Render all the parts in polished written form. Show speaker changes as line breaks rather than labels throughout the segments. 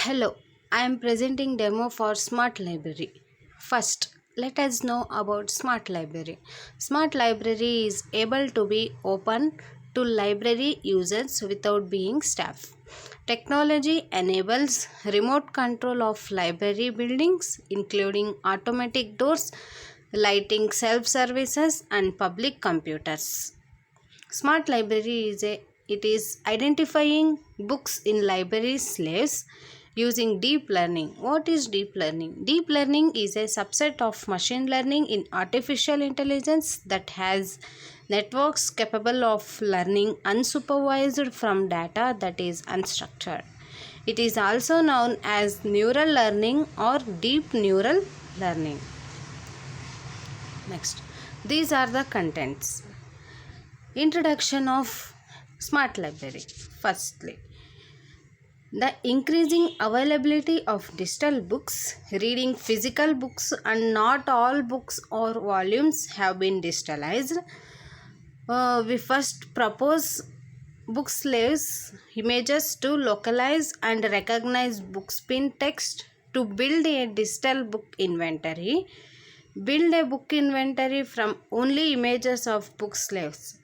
Hello, I am presenting demo for Smart Library. First, let us know about Smart Library. Smart Library is able to be open to library users without being staff. Technology enables remote control of library buildings, including automatic doors, lighting self-services, and public computers. Smart library is identifying books in library slaves using deep learning. What is deep learning? Deep learning is a subset of machine learning in artificial intelligence that has networks capable of learning unsupervised from data that is unstructured. It is also known as neural learning or deep neural learning. Next, these are the contents. Introduction of Smart Library. Firstly, the increasing availability of digital books, reading physical books, and not all books or volumes have been digitalized. We first propose book slaves images to localize and recognize book spin text to build a digital book inventory. Build a book inventory from only images of book slaves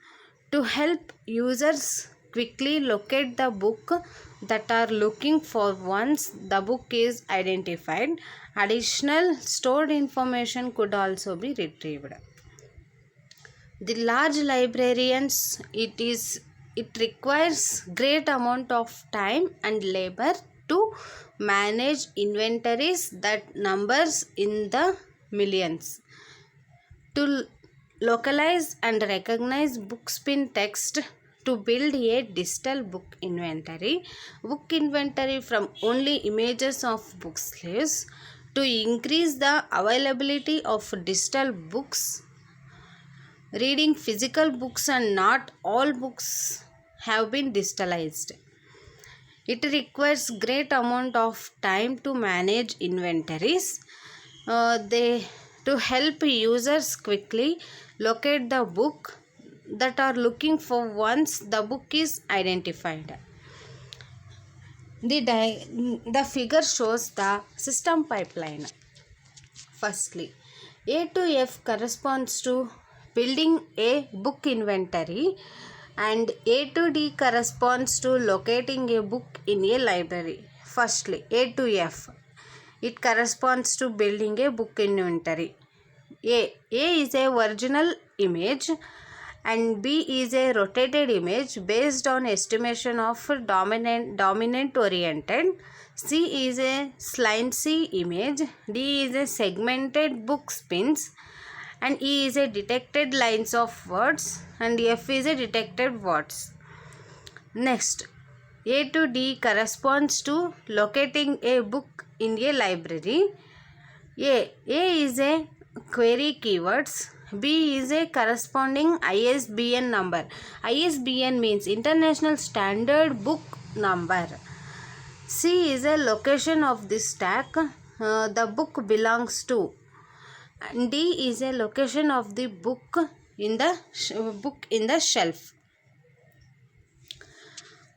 to help users quickly locate the book that are looking for once the book is identified. Additional stored information could also be retrieved. The large librarians, it requires great amount of time and labor to manage inventories that numbers in the millions. To localize and recognize book spin text to build a digital book inventory from only images of book slaves to increase the availability of digital books. Reading physical books and not all books have been digitalized. It requires great amount of time to manage inventories. To help users quickly locate the book that are looking for once the book is identified. The figure shows the system pipeline. Firstly, A to F corresponds to building a book inventory and A to D corresponds to locating a book in a library. Firstly, A to F. It corresponds to building a book inventory. A is a original image and B is a rotated image based on estimation of dominant oriented. C is a slancy image. D is a segmented book spins and E is a detected lines of words and F is a detected words. Next, A to D corresponds to locating a book in a library. A is a query keywords. B is a corresponding ISBN number. ISBN means International Standard Book Number. C is a location of the stack the book belongs to. And D is a location of the book in the shelf.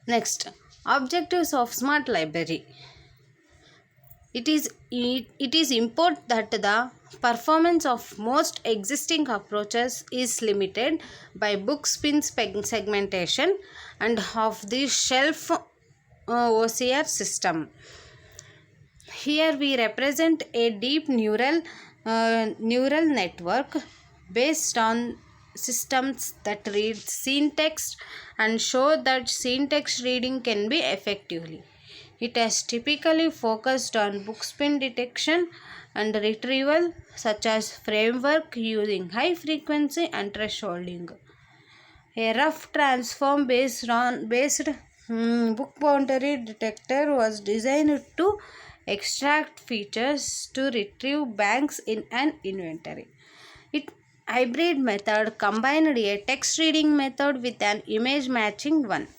Next, objectives of Smart Library. It is important that the performance of most existing approaches is limited by book spin segmentation and of the shelf OCR system. Here we represent a deep neural network based on systems that read scene text and show that scene text reading can be effectively. It has typically focused on book spin detection and retrieval, such as framework using high frequency and thresholding. A rough transform based book boundary detector was designed to extract features to retrieve banks in an inventory. It hybrid method combined a text reading method with an image matching one.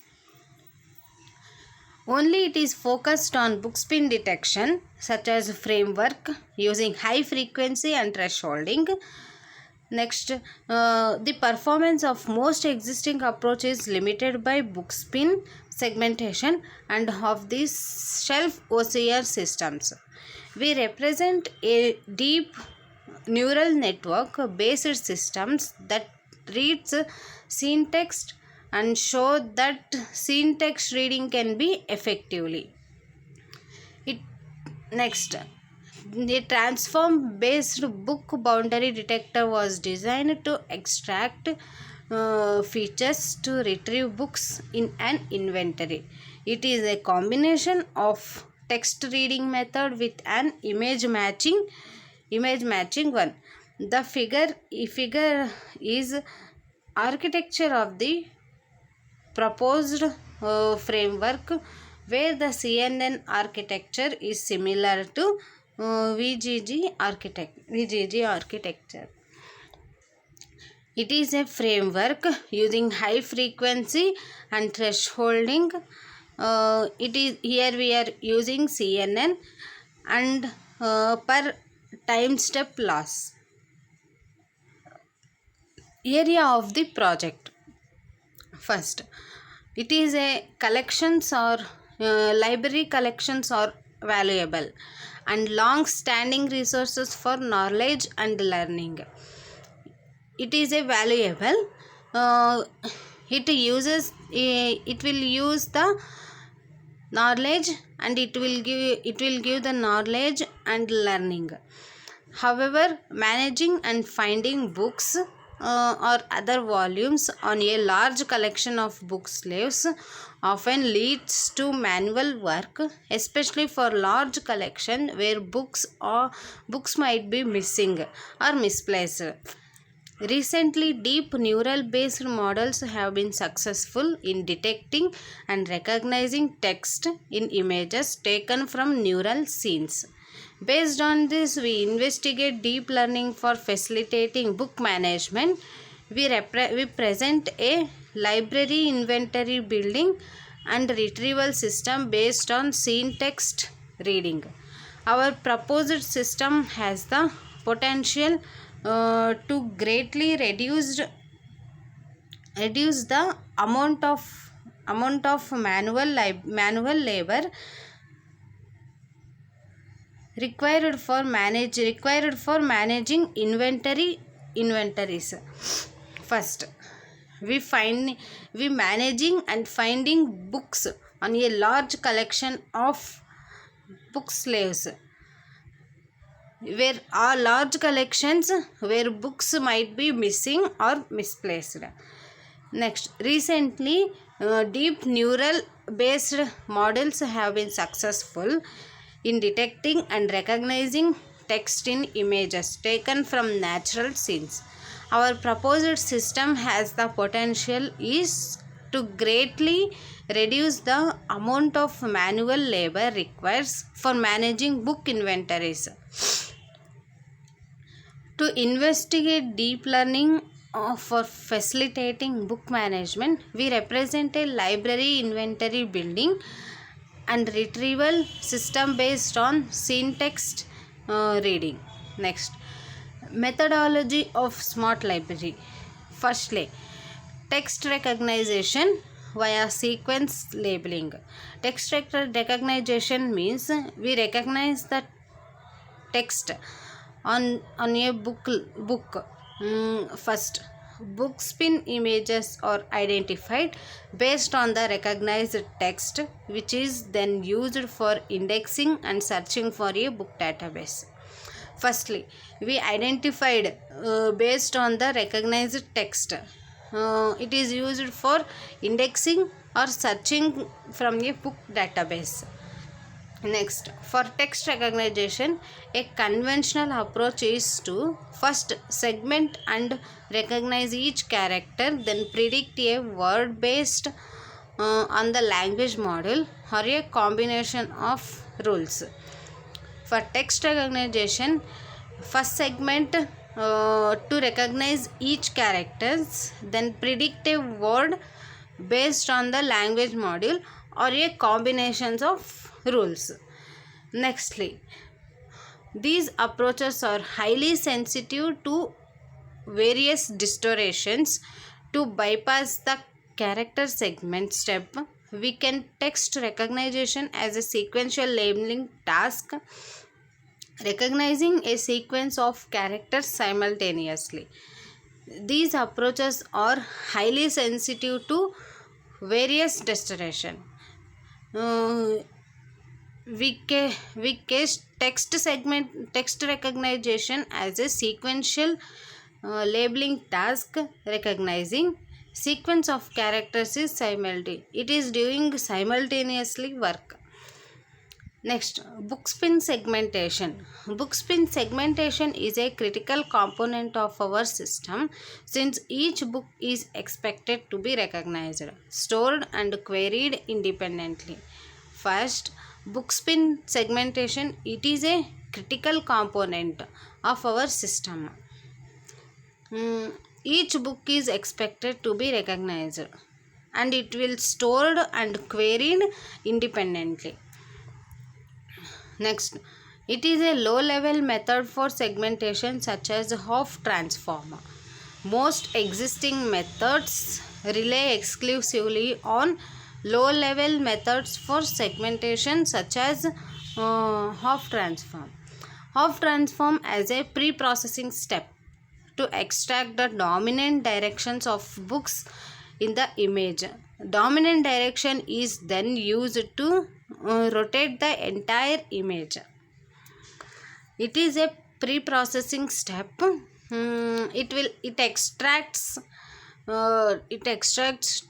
Only it is focused on book spin detection, such as framework using high frequency and thresholding. Next, the performance of most existing approaches is limited by book spin segmentation and of these shelf OCR systems. We represent a deep neural network based systems that reads scene text and show that scene text reading can be effectively. It next the transform based book boundary detector was designed to extract features to retrieve books in an inventory. It is a combination of text reading method with an image matching one. The figure is architecture of the proposed framework, where the CNN architecture is similar to VGG architecture. It is a framework using high frequency and thresholding. It is here we are using CNN and per time step loss. Area of the project. First, it is a collections or library collections are valuable and long standing resources for knowledge and learning. It is a valuable, it will use the knowledge and it will give the knowledge and learning. However, managing and finding books or other volumes on a large collection of book slaves often leads to manual work, especially for large collection where books might be missing or misplaced. Recently, deep neural based models have been successful in detecting and recognizing text in images taken from neural scenes. Based on this, we investigate deep learning for facilitating book management. We present a library inventory building and retrieval system based on scene text reading. Our proposed system has the potential to greatly reduce the amount of manual labor required for managing inventories. First, we managing and finding books on a large collection of book slaves, where are large collections where books might be missing or misplaced. Next, recently deep neural based models have been successful in detecting and recognizing text in images taken from natural scenes. Our proposed system has the potential is to greatly reduce the amount of manual labor required for managing book inventories. To investigate deep learning for facilitating book management, we represent a library inventory building and retrieval system based on scene text reading. Next, methodology of smart library. Firstly, text recognition via sequence labeling. Text recognition means we recognize the text on a book. First, book spin images are identified based on the recognized text, which is then used for indexing and searching for a book database. Firstly, we identified based on the recognized text. It is used for indexing or searching from a book database. Next, for text recognition, a conventional approach is to first segment and recognize each character, then predict a word based on the language model or a combination of rules. For text recognition, first segment to recognize each characters, then predict a word based on the language module or a combinations of rules. Nextly, these approaches are highly sensitive to various distortions. To bypass the character segment step, we can text recognition as a sequential labeling task, recognizing a sequence of characters simultaneously. These approaches are highly sensitive to various destination. Uh, we case text recognition as a sequential labeling task, recognizing sequence of characters is simultaneous. It is doing simultaneously work. Next, bookspin segmentation. Bookspin segmentation is a critical component of our system since each book is expected to be recognized, stored, and queried independently. First, bookspin segmentation, it is a critical component of our system. Each book is expected to be recognized and it will stored and queried independently. Next, it is a low-level method for segmentation such as Hopf transform. Most existing methods rely exclusively on low-level methods for segmentation such as Hopf transform. Hopf transform as a pre-processing step to extract the dominant directions of books in the image. Dominant direction is then used to rotate the entire image. It is a pre-processing step. It extracts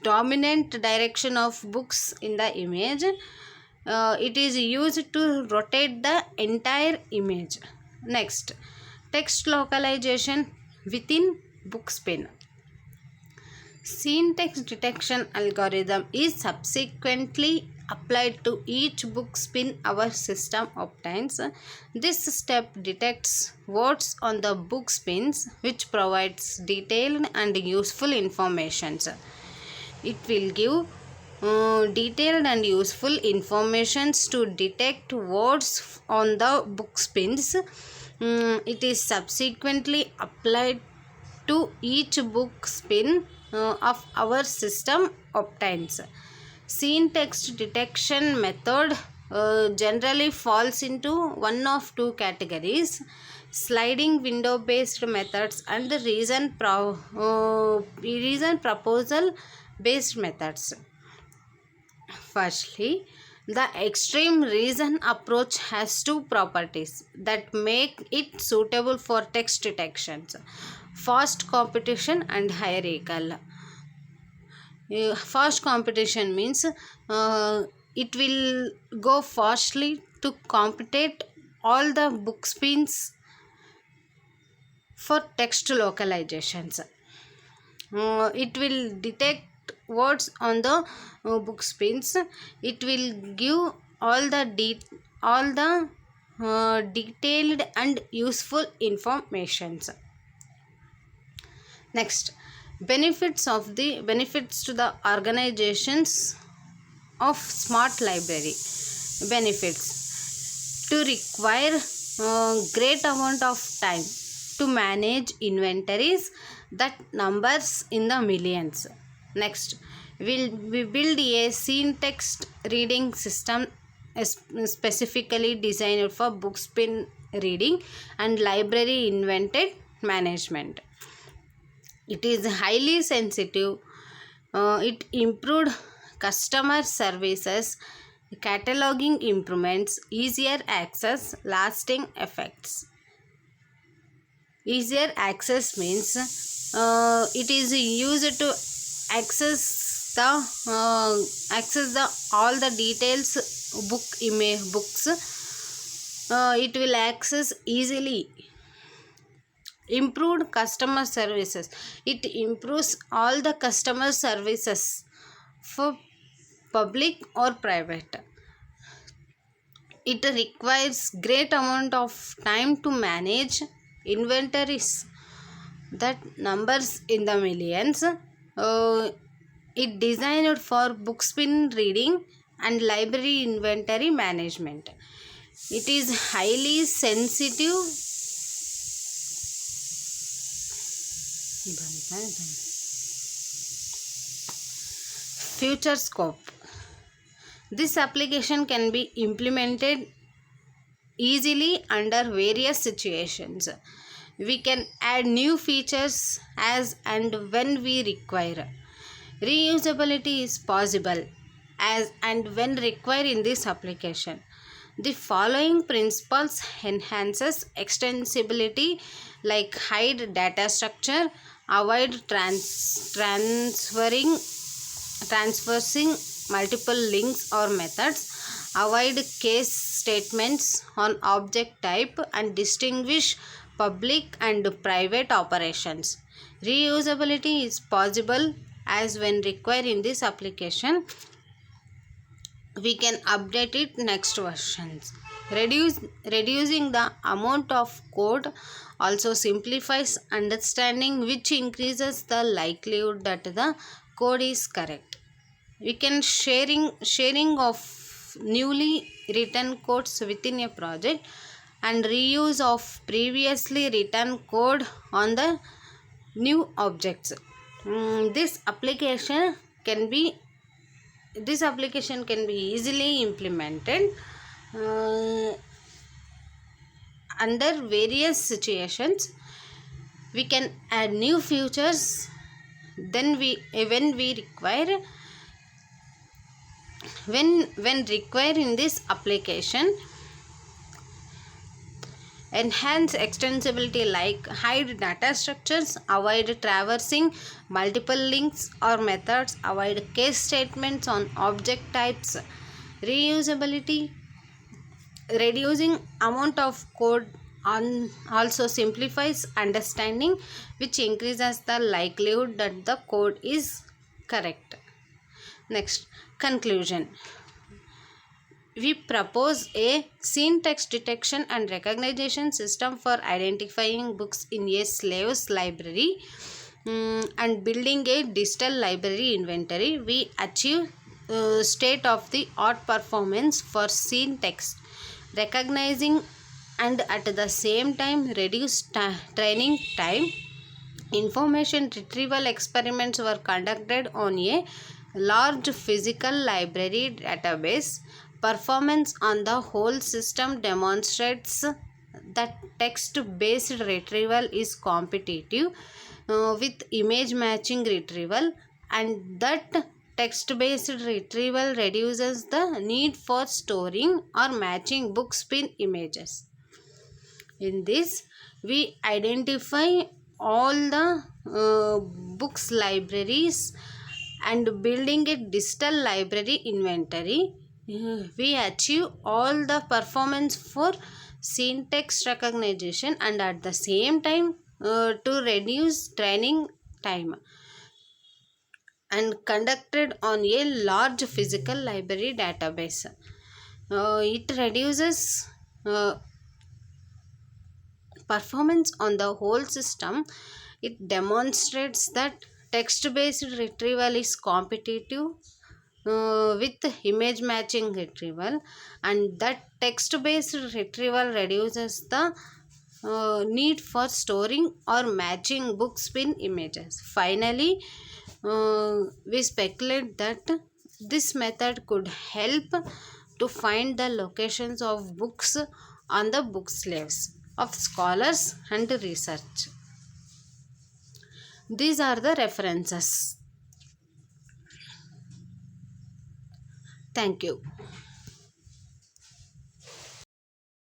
dominant direction of books in the image. It is used to rotate the entire image. Next, text localization within bookspin. Scene text detection algorithm is subsequently applied to each bookspin our system obtains. This step detects words on the bookspins which provides detailed and useful information. It will give detailed and useful informations to detect words on the bookspins. It is subsequently applied to each book spin of our system obtains. Scene text detection method generally falls into one of two categories: sliding window based methods and reason proposal based methods. Firstly, the extreme reason approach has two properties that make it suitable for text detections: fast competition and hierarchical. Fast competition means it will go fastly to compete all the book spins for text localizations. It will detect words on the book spins. It will give all the detailed and useful informations. Next, benefits to the organizations of smart library. Benefits: to require great amount of time to manage inventories that numbers in the millions. Next, we build a scene text reading system specifically designed for bookspin reading and library invented management. It is highly sensitive. It improved customer services, cataloging improvements, easier access, lasting effects. Easier access means it is used to access the all the details books. It will access easily. Improved customer services. It improves all the customer services for public or private. It requires great amount of time to manage inventories that numbers in the millions. It designed for bookspin reading and library inventory management. It is highly sensitive. Future scope. This application can be implemented easily under various situations. We can add new features as and when we require. Reusability is possible as and when required in this application. The following principles enhances extensibility, like hide data structure, avoid transversing multiple links or methods, avoid case statements on object type, and distinguish public and private operations. Reusability is possible as when required in this application. We can update it next versions. Reducing the amount of code also simplifies understanding, which increases the likelihood that the code is correct. We can sharing of newly written codes within a project, and reuse of previously written code on the new objects. This application can be easily implemented under various situations. We can add new features then when required in this application. Enhance extensibility, like hide data structures, avoid traversing multiple links or methods, avoid case statements on object types. Reusability, reducing amount of code also simplifies understanding, which increases the likelihood that the code is correct. Next, conclusion. We propose a scene text detection and recognition system for identifying books in a slave's library and building a digital library inventory. We achieve state-of-the-art performance for scene text recognizing, and at the same time reduce training time. Information retrieval experiments were conducted on a large physical library database. Performance on the whole system demonstrates that text-based retrieval is competitive with image matching retrieval, and that text-based retrieval reduces the need for storing or matching bookspin images. In this, we identify all the books libraries and building a digital library inventory. We achieve all the performance for scene text recognition, and at the same time to reduce training time, and conducted on a large physical library database. It reduces performance on the whole system. It demonstrates that text-based retrieval is competitive with image matching retrieval, and that text-based retrieval reduces the need for storing or matching bookspin images. Finally, we speculate that this method could help to find the locations of books on the book slaves of scholars and research. These are the references. Thank you.